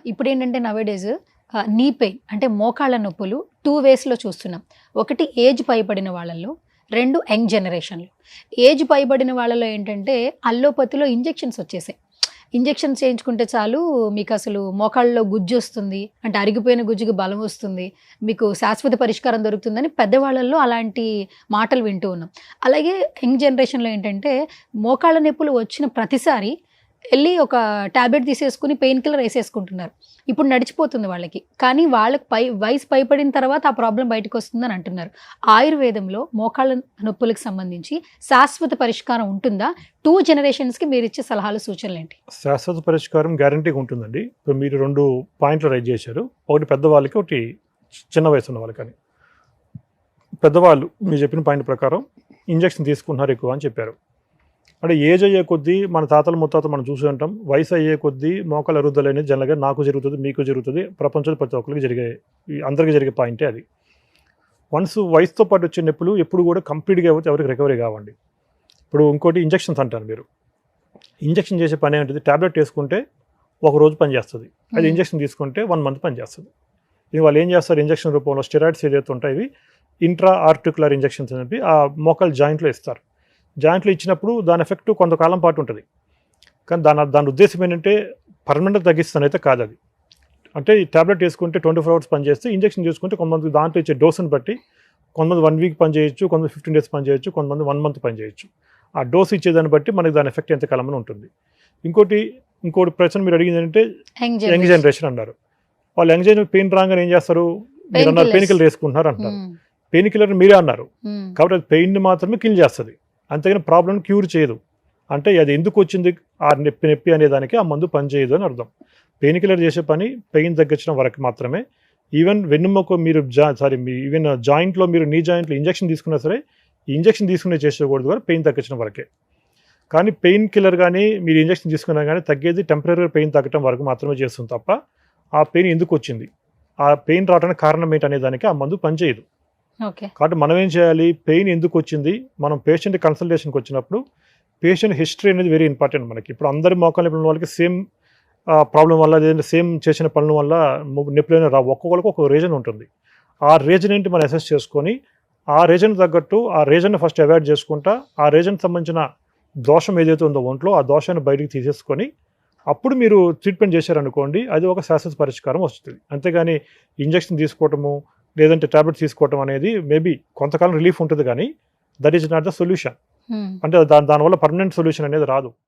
ఇప్పుడేంటంటే nowadays knee pain అంటే మోకాళ్ళ నొప్పులు 2 వేస్‌లో చూస్తున్నాం. ఒకటి ఏజ్ పైబడిన వాళ్ళలో, 2 యంగ్ జనరేషన్‌లో. ఏజ్ పైబడిన వాళ్ళలో ఏంటంటే అల్లోపతిలో ఇంజెక్షన్స్ వచ్చేసాయి. ఇంజెక్షన్స్ చేయించుకుంటే చాలు మీకసలు మోకాళ్ళలో గుజ్జొస్తుంది. అంటే అరిగిపోయిన గుజ్జుకి బలం వస్తుంది. మీకు శాశ్వత పరిష్కారం దొరుకుతుందని పెద్దవాళ్ళల్లో అలాంటి మాటలు వింటూ ఉన్నాం. అలాగే యంగ్ జనరేషన్‌లో ఏంటంటే మోకాళ్ళ నొప్పులు వచ్చిన ప్రతిసారి ఎళ్లి ఒక టాబ్లెట్ తీసేసుకొని పెయిన్ కిల్లర్ ఏసేసుకుంటున్నారు. ఇప్పుడు నడిచిపోతుంది వాళ్ళకి. కానీ వాళ్ళకి వయసు పైబడిన తర్వాత ఆ ప్రాబ్లమ్ బయటకొస్తుందని అంటున్నారు. ఆయుర్వేదంలో మోకాళ్ళ నొప్పులకు సంబంధించి శాశ్వత పరిష్కారం ఉంటుందా? 2 జనరేషన్స్‌కి మీరిచ్చే సలహాలు, సూచనలేంటి? శాశ్వత పరిష్కారం గ్యారంటీగా ఉంటుందండి. ఇప్పుడు మీరు 2 పాయింట్లు రైజ్ చేశారు. ఒకటి పెద్దవాళ్ళకి, ఒకటి చిన్న వయసు ఉన్న వాళ్ళకని. పెద్దవాళ్ళు మీరు చెప్పిన పాయింట్ ప్రకారం ఇంజెక్షన్ తీసుకుంటున్నారు ఎక్కువ అని చెప్పారు. అంటే ఏజ్ అయ్యే కొద్దీ మన తాతలు ముత్తాతలు మనం చూసి ఉంటాం. వయసు అయ్యే కొద్దీ మోకాళ్ళ అరుగుదల అనేది జనరల్గా నాకు జరుగుతుంది, మీకు జరుగుతుంది, ప్రపంచంలో ప్రతి ఒక్కరికి అందరికీ జరిగే పాయింటే అది. వన్స్ వయసుతో పాటు వచ్చే నొప్పులు ఎప్పుడు కూడా కంప్లీట్గా ఎవరికి రికవరీ కావండి. ఇప్పుడు ఇంకోటి ఇంజెక్షన్స్ అంటారు మీరు. ఇంజెక్షన్ చేసే పని ఏంటిది? ట్యాబ్లెట్ వేసుకుంటే ఒక రోజు పనిచేస్తుంది. అది ఇంజెక్షన్ తీసుకుంటే 1 మంత్ పనిచేస్తుంది. ఇది వాళ్ళు ఏం చేస్తారు? ఇంజెక్షన్ రూపంలో స్టెరాయిడ్స్ ఏదైతే ఉంటాయి ఇవి ఇంట్రా ఆర్టికులర్ ఇంజెక్షన్స్ అని చెప్పి ఆ మోకాళ్ళ జాయింట్లో ఇస్తారు. జాయింట్లు ఇచ్చినప్పుడు దాని ఎఫెక్ట్ కొంతకాలం పాటు ఉంటుంది. కానీ దాని ఉద్దేశం ఏంటంటే పర్మనెంట్గా తగ్గిస్తానైతే కాదు అది. అంటే ఈ ట్యాబ్లెట్ వేసుకుంటే 24 అవర్స్ పనిచేస్తే, ఇంజెక్షన్ చేసుకుంటే కొంతమంది దాంట్లో ఇచ్చే డోసుని బట్టి కొంతమంది 1 వీక్ పనిచేయచ్చు, కొంతమంది 15 డేస్ పనిచేయచ్చు, కొంతమంది 1 మంత్ పనిచేయచ్చు. ఆ డోస్ ఇచ్చేదాన్ని బట్టి మనకి దాని ఎఫెక్ట్ ఎంతకాలం ఉంటుంది. ఇంకోటి ప్రశ్న మీరు అడిగింది ఏంటంటే యంగ్ జనరేషన్ అన్నారు. వాళ్ళు యంగ్ జనరేషన్ పెయిన్ రాగానే ఏం చేస్తారు? మీరు అన్నారు పెయిన్ కిల్లర్ వేసుకుంటున్నారు అంటారు. పెయిన్ కిల్లర్ మీరే అన్నారు కాబట్టి అది పెయిన్ని మాత్రమే కిల్ చేస్తుంది, అంతేగాని ప్రాబ్లమ్ క్యూర్ చేయదు. అంటే అది ఎందుకు వచ్చింది ఆ నొప్పి అనే దానికి ఆ మందు పనిచేయదు అని అర్థం. పెయిన్ కిల్లర్ చేసే పని పెయిన్ తగ్గించడం వరకు మాత్రమే. ఈవెన్ వెన్నుముక మీరు ఈవెన్ జాయింట్లో మీరు నీ జాయింట్లో ఇంజెక్షన్ తీసుకున్నా సరే ఈ ఇంజెక్షన్ తీసుకునే చేసేకూడదు కూడా పెయిన్ తగ్గించడం వరకే. కానీ పెయిన్ కిల్లర్ కానీ మీరు ఇంజెక్షన్ తీసుకున్నా కానీ తగ్గేది టెంపరీగా పెయిన్ తగ్గడం వరకు మాత్రమే చేస్తుంది తప్ప ఆ పెయిన్ ఎందుకు వచ్చింది, ఆ పెయిన్ రావడానికి కారణం ఏంటి అనే దానికి ఆ మందు పనిచేయదు. కాబట్టి మనం ఏం చేయాలి? పెయిన్ ఎందుకు వచ్చింది? మనం పేషెంట్ కన్సల్టేషన్కి వచ్చినప్పుడు పేషెంట్ హిస్టరీ అనేది వెరీ ఇంపార్టెంట్ మనకి. ఇప్పుడు అందరి మోకాళ్ళ నొప్పుల వాళ్ళకి సేమ్ ప్రాబ్లం వల్ల లేదంటే సేమ్ చేసిన పనుల వల్ల నొప్పులైనా రావు. ఒక్కొక్కరికి ఒక రీజన్ ఉంటుంది. ఆ రీజన్ ఏంటి మనం అసెస్ చేసుకొని ఆ రీజన్ తగ్గట్టు ఆ రీజన్ ఫస్ట్ అవాయిడ్ చేసుకుంటా ఆ రీజన్కి సంబంధించిన దోషం ఏదైతే ఉందో ఒంట్లో ఆ దోషాన్ని బయటికి తీసేసుకొని అప్పుడు మీరు ట్రీట్మెంట్ చేశారనుకోండి, అది ఒక శాశ్వత పరిష్కారం వస్తుంది. అంతేగాని ఇంజెక్షన్ తీసుకోవటము లేదంటే టాబ్లెట్స్ తీసుకోవటం అనేది మేబీ కొంతకాలం రిలీఫ్ ఉంటుంది, కానీ that is not the solution. అంటే దానివల్ల పర్మనెంట్ సొల్యూషన్ అనేది రాదు.